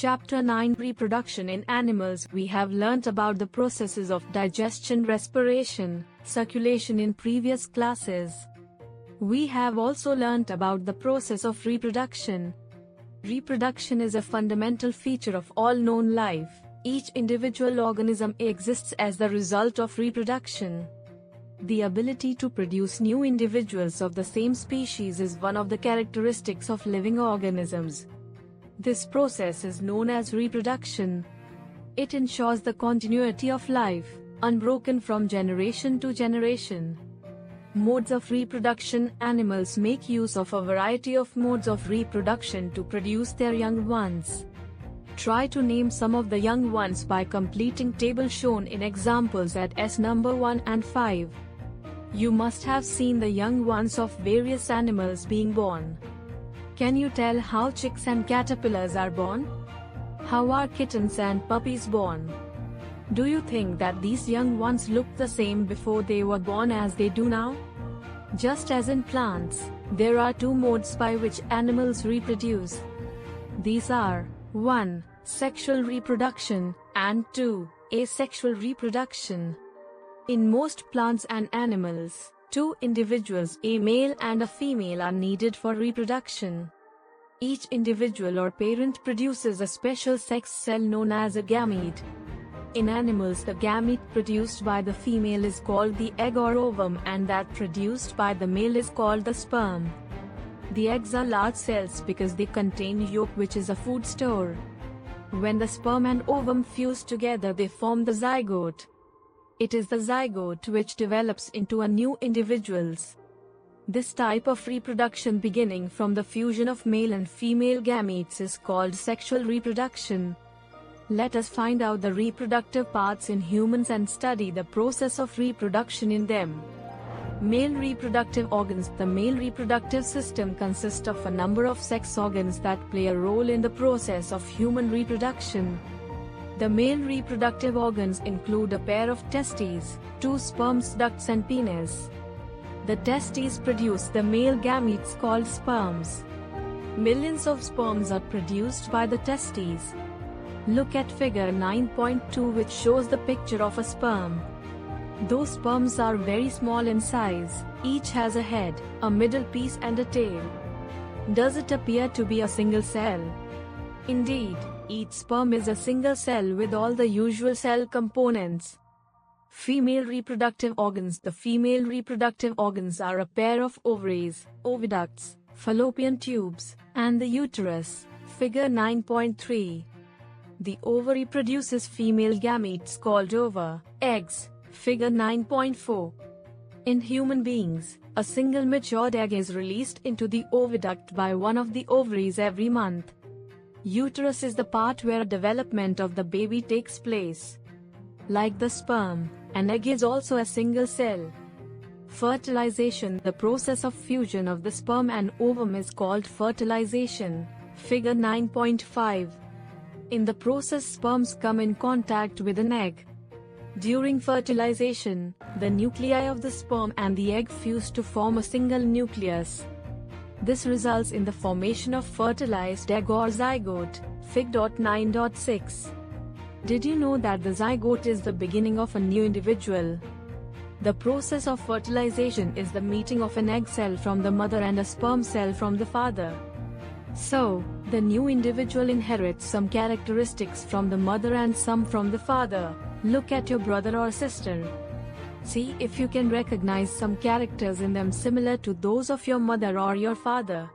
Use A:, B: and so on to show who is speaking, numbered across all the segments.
A: Chapter 9 Reproduction in Animals. We have learnt about the processes of digestion, respiration, circulation in previous classes. We have also learnt about the process of reproduction. Reproduction is a fundamental feature of all known life. Each individual organism exists as the result of reproduction. The ability to produce new individuals of the same species is one of the characteristics of living organisms. This process is known as reproduction. It ensures the continuity of life, unbroken from generation to generation. Modes of reproduction. Animals make use of a variety of modes of reproduction to produce their young ones. Try to name some of the young ones by completing table shown in examples at S number 1 and 5. You must have seen the young ones of various animals being born. Can you tell how chicks and caterpillars are born? How are kittens and puppies born? Do you think that these young ones looked the same before they were born as they do now? Just as in plants, there are two modes by which animals reproduce. These are 1. Sexual reproduction, and 2. Asexual reproduction. In most plants and animals, two individuals, a male and a female, are needed for reproduction. Each individual or parent produces a special sex cell known as a gamete. In animals, the gamete produced by the female is called the egg or ovum, and that produced by the male is called the sperm. The eggs are large cells because they contain yolk, which is a food store. When the sperm and ovum fuse together, they form the zygote. It is the zygote which develops into a new individuals. This type of reproduction, beginning from the fusion of male and female gametes, is called sexual reproduction. Let us find out the reproductive parts in humans and study the process of reproduction in them. Male reproductive organs. The male reproductive system consists of a number of sex organs that play a role in the process of human reproduction. The male reproductive organs include a pair of testes, two sperms ducts and penis. The testes produce the male gametes called sperms. Millions of sperms are produced by the testes. Look at figure 9.2, which shows the picture of a sperm. Those sperms are very small in size. Each has a head, a middle piece and a tail. Does it appear to be a single cell? Indeed, each sperm is a single cell with all the usual cell components. Female reproductive organs. The female reproductive organs are a pair of ovaries, oviducts, fallopian tubes, and the uterus. Figure 9.3. The ovary produces female gametes called ova, eggs. Figure 9.4. In human beings, a single matured egg is released into the oviduct by one of the ovaries every month. Uterus is the part where development of the baby takes place. Like the sperm, an egg is also a single cell. Fertilization. The process of fusion of the sperm and ovum is called fertilization. Figure 9.5. In the process, sperms come in contact with an egg. During fertilization, the nuclei of the sperm and the egg fuse to form a single nucleus. This results in the formation of fertilized egg or zygote. Fig. 9.6. Did you know that the zygote is the beginning of a new individual? The process of fertilization is the meeting of an egg cell from the mother and a sperm cell from the father. So, the new individual inherits some characteristics from the mother and some from the father. Look at your brother or sister. See if you can recognize some characters in them similar to those of your mother or your father.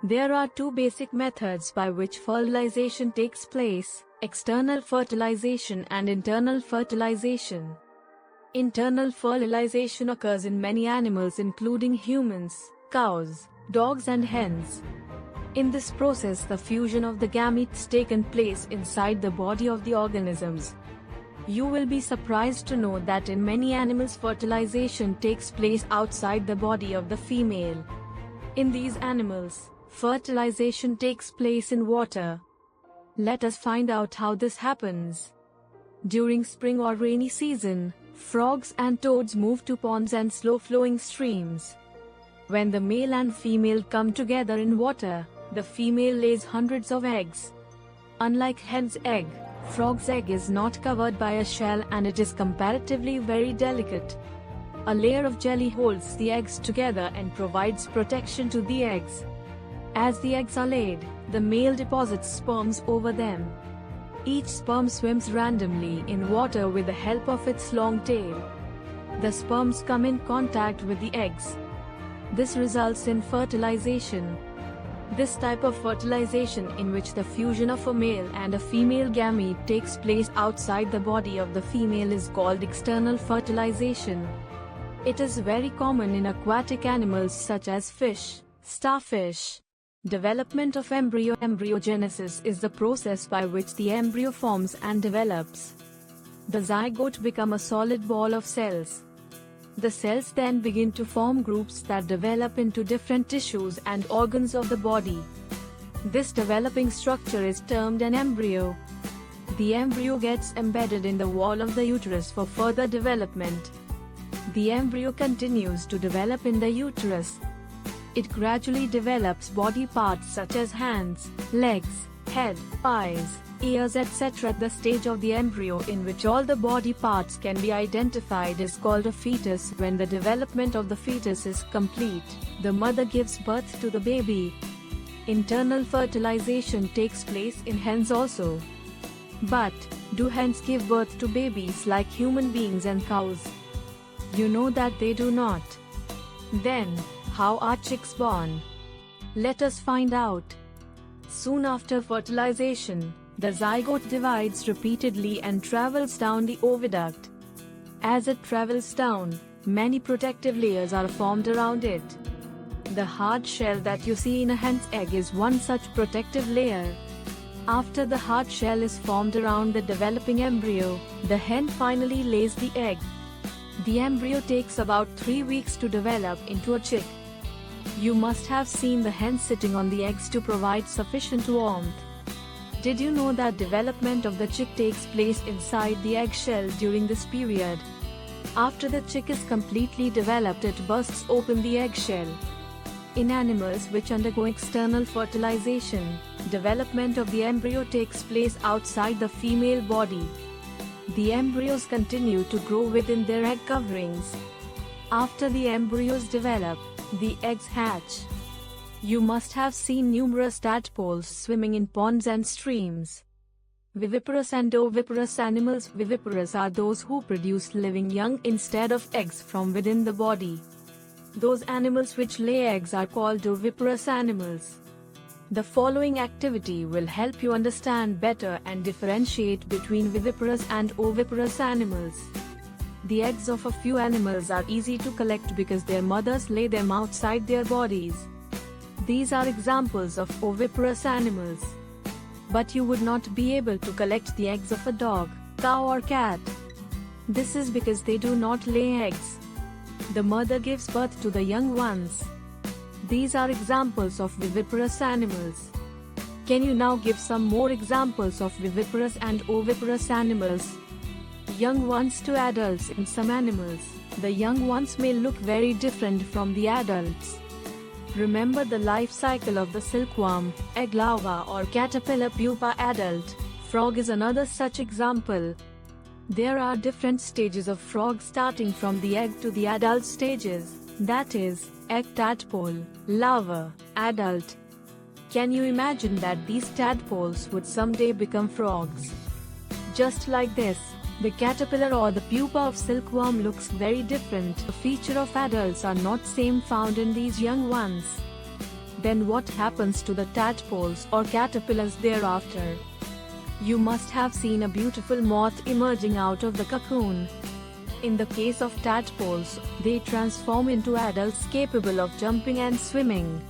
A: There are two basic methods by which fertilization takes place: external fertilization and internal fertilization. Internal fertilization occurs in many animals including humans, cows, dogs and hens. In this process, the fusion of the gametes taken place inside the body of the organisms. You will be surprised to know that in many animals fertilization takes place outside the body of the female. In these animals, fertilization takes place in water. Let us find out how this happens. During spring or rainy season, frogs and toads move to ponds and slow-flowing streams. When the male and female come together in water, the female lays hundreds of eggs. Unlike hen's egg, frog's egg is not covered by a shell and it is comparatively very delicate. A layer of jelly holds the eggs together and provides protection to the eggs. As the eggs are laid, the male deposits sperms over them. Each sperm swims randomly in water with the help of its long tail. The sperms come in contact with the eggs. This results in fertilization. This type of fertilization, in which the fusion of a male and a female gamete takes place outside the body of the female, is called external fertilization. It is very common in aquatic animals such as fish, starfish. Development of embryo. Embryogenesis is the process by which the embryo forms and develops. The zygote becomes a solid ball of cells. The cells then begin to form groups that develop into different tissues and organs of the body. This developing structure is termed an embryo. The embryo gets embedded in the wall of the uterus for further development. The embryo continues to develop in the uterus. It gradually develops body parts such as hands, legs, head, eyes, ears, etc. The stage of the embryo in which all the body parts can be identified is called a fetus. When the development of the fetus is complete, the mother gives birth to the baby. Internal fertilization takes place in hens also. But, do hens give birth to babies like human beings and cows? You know that they do not. Then, how are chicks born? Let us find out. Soon after fertilization, the zygote divides repeatedly and travels down the oviduct. As it travels down, many protective layers are formed around it. The hard shell that you see in a hen's egg is one such protective layer. After the hard shell is formed around the developing embryo, the hen finally lays the egg. The embryo takes about 3 weeks to develop into a chick. You must have seen the hen sitting on the eggs to provide sufficient warmth. Did you know that development of the chick takes place inside the eggshell during this period? After the chick is completely developed, it bursts open the eggshell. In animals which undergo external fertilization, development of the embryo takes place outside the female body. The embryos continue to grow within their egg coverings. After the embryos develop, the eggs hatch. You must have seen numerous tadpoles swimming in ponds and streams. Viviparous and oviparous animals. Viviparous are those who produce living young instead of eggs from within the body. Those animals which lay eggs are called oviparous animals. The following activity will help you understand better and differentiate between viviparous and oviparous animals. The eggs of a few animals are easy to collect because their mothers lay them outside their bodies. These are examples of oviparous animals. But you would not be able to collect the eggs of a dog, cow or cat. This is because they do not lay eggs. The mother gives birth to the young ones. These are examples of viviparous animals. Can you now give some more examples of viviparous and oviparous animals? Young ones to adults. In some animals, the young ones may look very different from the adults. Remember the life cycle of the silkworm, egg larva or caterpillar pupa adult. Frog is another such example. There are different stages of frog starting from the egg to the adult stages, that is, egg, tadpole, larva, adult. Can you imagine that these tadpoles would someday become frogs? Just like this, the caterpillar or the pupa of silkworm looks very different. The feature of adults are not same found in these young ones. Then what happens to the tadpoles or caterpillars thereafter? You must have seen a beautiful moth emerging out of the cocoon. In the case of tadpoles, they transform into adults capable of jumping and swimming.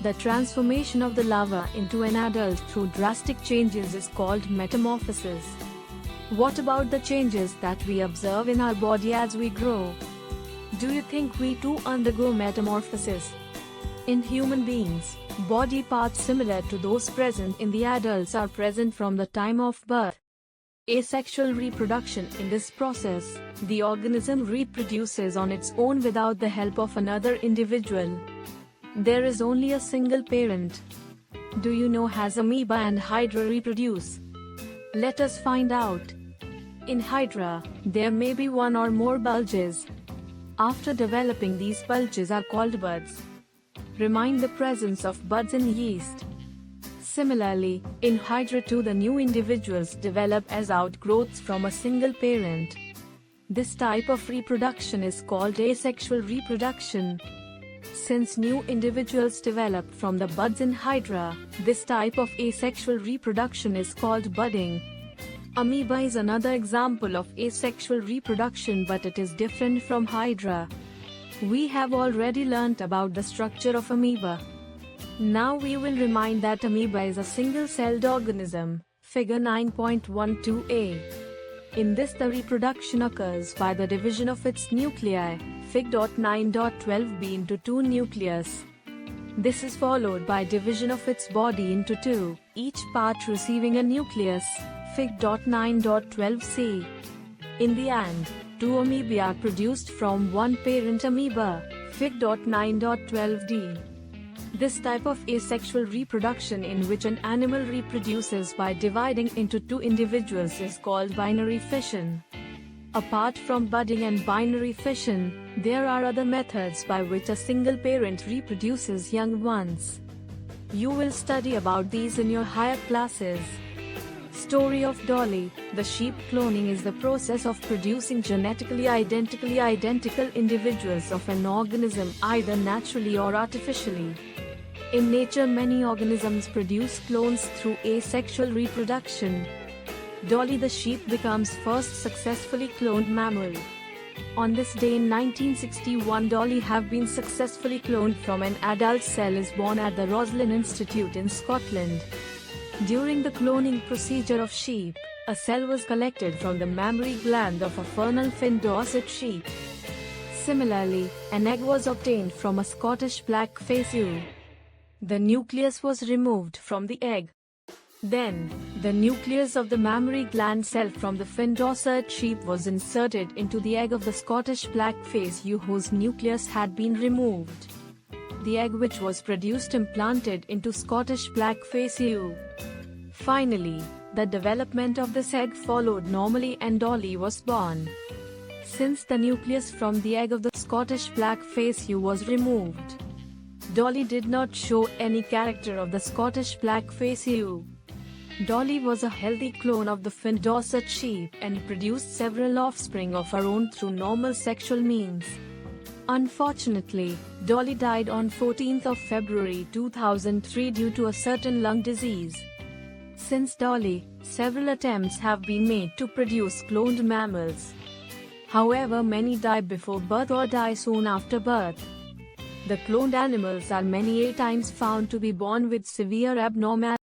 A: The transformation of the larva into an adult through drastic changes is called metamorphosis. What about the changes that we observe in our body as we grow? Do you think we too undergo metamorphosis? In human beings, body parts similar to those present in the adults are present from the time of birth. Asexual reproduction. In this process, the organism reproduces on its own without the help of another individual. There is only a single parent. Do you know how amoeba and hydra reproduce? Let us find out. In hydra, there may be one or more bulges. After developing, these bulges are called buds. Remind the presence of buds in yeast. Similarly, in hydra too, the new individuals develop as outgrowths from a single parent. This type of reproduction is called asexual reproduction. Since new individuals develop from the buds in hydra, this type of asexual reproduction is called budding. Amoeba is another example of asexual reproduction, but it is different from hydra. We have already learnt about the structure of amoeba. Now we will remind that amoeba is a single-celled organism, figure 9.12a. In this, the reproduction occurs by the division of its nuclei, Fig. 9.12b, into two nucleus. This is followed by division of its body into two, each part receiving a nucleus, Fig. 9.12c. In the end, two amoeba are produced from one parent amoeba, Fig. 9.12d. This type of asexual reproduction, in which an animal reproduces by dividing into two individuals, is called binary fission. Apart from budding and binary fission, there are other methods by which a single parent reproduces young ones. You will study about these in your higher classes. Story of Dolly. The sheep cloning is the process of producing genetically identical individuals of an organism, either naturally or artificially. In nature, many organisms produce clones through asexual reproduction. Dolly the sheep becomes first successfully cloned mammal. On this day in 1961, Dolly have been successfully cloned from an adult cell is born at the Roslin Institute in Scotland. During the cloning procedure of sheep, a cell was collected from the mammary gland of a Fernal Fin Dorset sheep. Similarly, an egg was obtained from a Scottish black-faced ewe. The nucleus was removed from the egg. Then, the nucleus of the mammary gland cell from the Fin Dorset sheep was inserted into the egg of the Scottish black-faced ewe whose nucleus had been removed. The egg which was produced implanted into Scottish black-faced ewe. Finally, the development of this egg followed normally and Dolly was born. Since the nucleus from the egg of the Scottish black-faced ewe was removed, Dolly did not show any character of the Scottish black-faced ewe. Dolly was a healthy clone of the Fin Dorset sheep and produced several offspring of her own through normal sexual means. Unfortunately, Dolly died on 14th of February 2003 due to a certain lung disease. Since Dolly, several attempts have been made to produce cloned mammals. However, many die before birth or die soon after birth. The cloned animals are many times found to be born with severe abnormalities.